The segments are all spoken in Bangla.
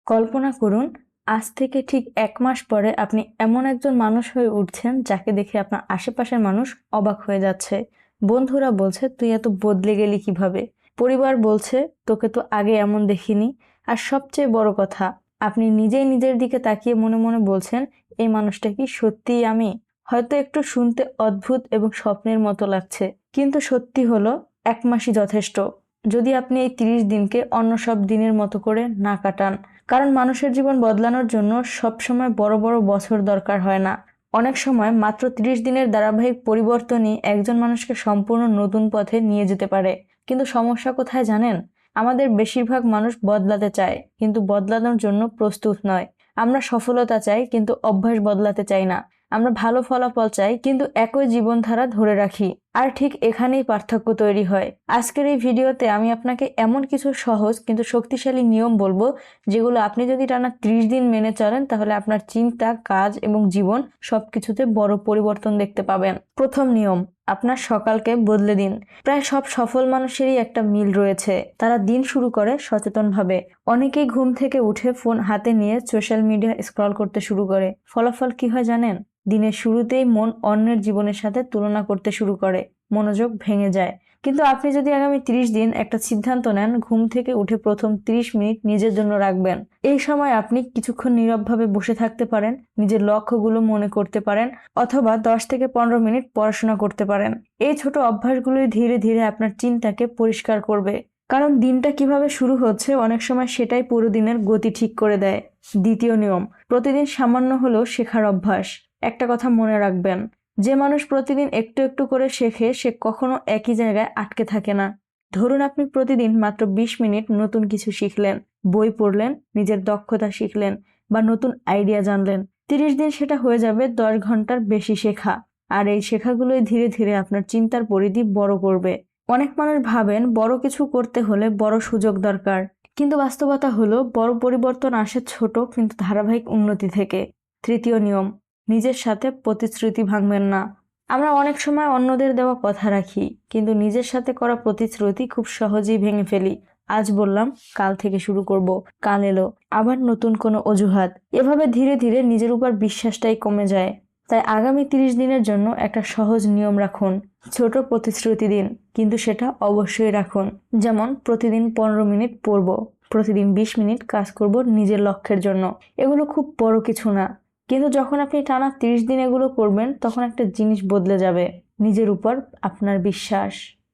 কল্পনা করুন, আজ থেকে ঠিক ১ মাস পরে আপনি এমন একজন মানুষ হয়ে উঠছেন যাকে দেখে আপনার আশেপাশের মানুষ অবাক হয়ে যাচ্ছে। বন্ধুরা বলছে, তুই এত বদলে গেলি কিভাবে? পরিবার বলছে, তোকে তো আগে এমন দেখিনি। আর সবচেয়ে বড় কথা, আপনি নিজেই নিজের দিকে তাকিয়ে মনে মনে বলছেন, এই মানুষটা কি সত্যিই আমি? হয়তো একটু শুনতে অদ্ভুত এবং স্বপ্নের মতো লাগছে, কিন্তু সত্যি হলো ১ মাসই যথেষ্ট, যদি আপনি এই ৩০ দিনকে অন্য সব দিনের মতো করে না কাটান। কারণ মানুষের জীবন বদলানোর জন্য সবসময় বড় বড় বছর দরকার হয় না। অনেক সময় মাত্র ৩০ দিনের ধারাবাহিক পরিবর্তনই একজন মানুষকে সম্পূর্ণ নতুন পথে নিয়ে যেতে পারে। কিন্তু সমস্যা কোথায় জানেন? আমাদের বেশিরভাগ মানুষ বদলাতে চায়, কিন্তু বদলানোর জন্য প্রস্তুত নয়। আমরা সফলতা চাই, কিন্তু অভ্যাস বদলাতে চাই না। আমরা ভালো ফলাফল চাই, কিন্তু একই জীবনধারা ধরে রাখি। আর ঠিক এখানেই পার্থক্য তৈরি হয়। আজকের এই ভিডিওতে আমি আপনাকে এমন কিছু সহজ কিন্তু শক্তিশালী নিয়ম বলবো, যেগুলো আপনি যদি টানা ৩০ দিন মেনে চলেন, তাহলে আপনার চিন্তা, কাজ এবং জীবন সবকিছুতে বড় পরিবর্তন দেখতে পাবেন। প্রথম নিয়ম, আপনার সকালকে বদলে দিন। প্রায় সব সফল মানুষেরই একটা মিল রয়েছে। তারা দিন শুরু করে সচেতনভাবে। অনেকেই ঘুম থেকে উঠে ফোন হাতে নিয়ে সোশ্যাল মিডিয়া স্ক্রল করতে শুরু করে। ফলাফল কি হয় জানেন? দিনের শুরুতেই মন অন্যের জীবনের সাথে তুলনা করতে শুরু করে। মনোযোগ ভেঙে যায়। কিন্তু আপনি যদি আগামী ৩০ দিন একটা সিদ্ধান্ত নেন, ঘুম থেকে উঠে প্রথম ৩০ মিনিট নিজের জন্য রাখবেন। এই সময় আপনি কিছুক্ষণ নীরবভাবে বসে থাকতে পারেন, নিজের লক্ষ্যগুলো মনে করতে পারেন, অথবা ১০ থেকে ১৫ মিনিট পড়াশোনা করতে পারেন। এই ছোট অভ্যাসগুলোই ধীরে ধীরে আপনার চিন্তাকে পরিষ্কার করবে। কারণ দিনটা কিভাবে শুরু হচ্ছে অনেক সময় সেটাই পুরো দিনের গতি ঠিক করে দেয়। দ্বিতীয় নিয়ম, প্রতিদিন সামান্য হলেও শেখার অভ্যাস। একটা কথা মনে রাখবেন, যে মানুষ প্রতিদিন একটু একটু করে শেখে, সে কখনো একই জায়গায় আটকে থাকে না। ধরুন আপনি প্রতিদিন মাত্র ২০ মিনিট নতুন কিছু শিখলেন, বই পড়লেন, নিজের দক্ষতা শিখলেন বা নতুন আইডিয়া জানলেন। ৩০ দিন সেটা হয়ে যাবে ১০ ঘন্টার বেশি শেখা। আর এই শেখাগুলোই ধীরে ধীরে আপনার চিন্তার পরিধি বড় করবে। অনেক মানুষ ভাবেন বড় কিছু করতে হলে বড় সুযোগ দরকার, কিন্তু বাস্তবতা হলো বড় পরিবর্তন আসে ছোট কিন্তু ধারাবাহিক উন্নতি থেকে। তৃতীয় নিয়ম, নিজের সাথে প্রতিশ্রুতি ভাঙবেন না। আমরা অনেক সময় অন্যদের দেওয়া কথা রাখি, কিন্তু নিজের সাথে করা প্রতিশ্রুতি খুব সহজেই ভেঙে ফেলি। আজ বললাম, কাল থেকে শুরু করব, কাল এলো আবার নতুন কোনো অজুহাত। এভাবে ধীরে ধীরে নিজের উপর বিশ্বাসটাই কমে যায়। তাই আগামী ৩০ দিনের জন্য একটা সহজ নিয়ম রাখুন। ছোট প্রতিশ্রুতি দিন, কিন্তু সেটা অবশ্যই রাখুন। যেমন প্রতিদিন ১৫ মিনিট পড়ব, প্রতিদিন ২০ মিনিট কাজ করব নিজের লক্ষ্যের জন্য। এগুলো খুব বড় কিছু না, কিন্তু যখন আপনি টানা ৩০ দিন এগুলো করবেন, তখন একটা জিনিস বদলে যাবে, নিজের উপর আপনার বিশ্বাস।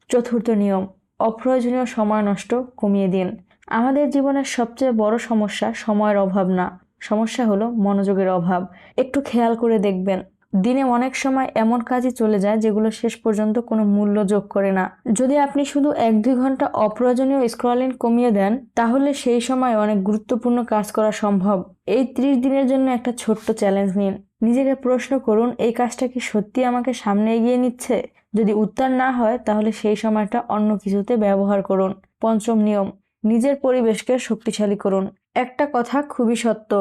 চতুর্থ নিয়ম, অপ্রয়োজনীয় সময় নষ্ট কমিয়ে দিন। আমাদের জীবনের সবচেয়ে বড় সমস্যা সময়ের অভাব না, সমস্যা হলো মনোযোগের অভাব। একটু খেয়াল করে দেখবেন, দিনে অনেক সময় এমন কাজই চলে যায় যেগুলো শেষ পর্যন্ত কোনো মূল্য যোগ করে না। যদি আপনি শুধু ১-২ ঘন্টা অপ্রয়োজনীয় স্ক্রলিং কমিয়ে দেন, তাহলে সেই সময় অনেক গুরুত্বপূর্ণ কাজ করা সম্ভব। এই ৩০ দিনের জন্য একটা ছোট্ট চ্যালেঞ্জ নিন। নিজেকে প্রশ্ন করুন, এই কাজটা কি সত্যি আমাকে সামনে এগিয়ে নিচ্ছে? যদি উত্তর না হয়, তাহলে সেই সময়টা অন্য কিছুতে ব্যবহার করুন। পঞ্চম নিয়ম, নিজের পরিবেশকে শক্তিশালী করুন। একটা কথা খুবই সত্য,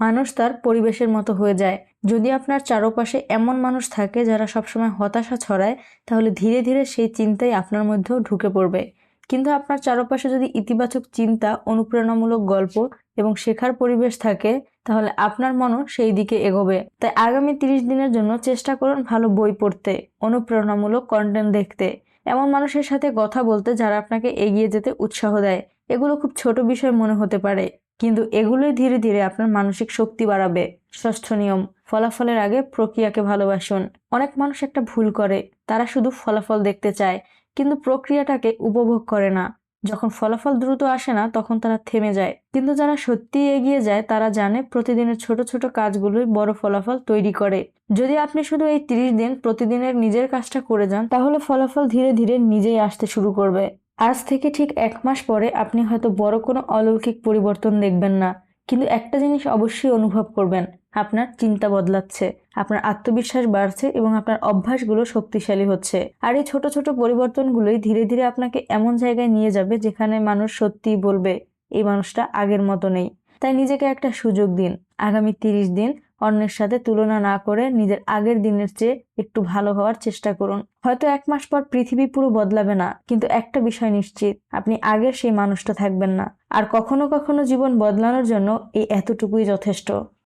মানুষ তার পরিবেশের মতো হয়ে যায়। যদি আপনার চারপাশে এমন মানুষ থাকে যারা সবসময় হতাশা ছড়ায়, তাহলে ধীরে ধীরে সেই চিন্তাই আপনার মধ্যেও ঢুকে পড়বে। কিন্তু আপনার চারপাশে যদি ইতিবাচক চিন্তা, অনুপ্রেরণামূলক গল্প এবং শেখার পরিবেশ থাকে, তাহলে আপনার মনও সেই দিকে এগোবে। তাই আগামী ৩০ দিনের জন্য চেষ্টা করুন ভালো বই পড়তে, অনুপ্রেরণামূলক কন্টেন্ট দেখতে, এমন মানুষের সাথে কথা বলতে যারা আপনাকে এগিয়ে যেতে উৎসাহ দেয়। এগুলো খুব ছোট বিষয় মনে হতে পারে, কিন্তু এগুলোই ধীরে ধীরে আপনার মানসিক শক্তি বাড়াবে। ষষ্ঠ নিয়ম, ফলাফলের আগে প্রক্রিয়াকে ভালোবাসুন। অনেক মানুষ একটা ভুল করে, তারা শুধু ফলাফল দেখতে চায়, কিন্তু প্রক্রিয়াটাকে উপভোগ করে না। যখন ফলাফল দ্রুত আসে না, তখন তারা থেমে যায়। কিন্তু যারা সত্যিই এগিয়ে যায়, তারা জানে প্রতিদিনের ছোট ছোট কাজগুলোই বড় ফলাফল তৈরি করে। যদি আপনি শুধু এই ৩০ দিন প্রতিদিনের নিজের কাজটা করে যান, তাহলে ফলাফল ধীরে ধীরে নিজেই আসতে শুরু করবে। আজ থেকে ঠিক ১ মাস পরে আপনি হয়তো বড় কোনো অলৌকিক পরিবর্তন দেখবেন না, কিন্তু একটা জিনিস অবশ্যই অনুভব করবেন, আপনার চিন্তা বদলাচ্ছে, আপনার আত্মবিশ্বাস বাড়ছে এবং আপনার অভ্যাসগুলো শক্তিশালী হচ্ছে। আর এই ছোট ছোট পরিবর্তনগুলোই ধীরে ধীরে আপনাকে এমন জায়গায় নিয়ে যাবে যেখানে মানুষ সত্যিই বলবে, এই মানুষটা আগের মতো নেই। তাই নিজেকে একটা সুযোগ দিন। আগামী 30 দিন অন্যের সাথে তুলনা না করে নিজের আগের দিনের চেয়ে একটু ভালো হওয়ার চেষ্টা করুন। হয়তো 1 মাস পর পৃথিবী পুরো বদলাবে না, কিন্তু একটা বিষয় নিশ্চিত, আপনি আগের সেই মানুষটা থাকবেন না। আর কখনো কখনো জীবন বদলানোর জন্য এই এতটুকুই যথেষ্ট।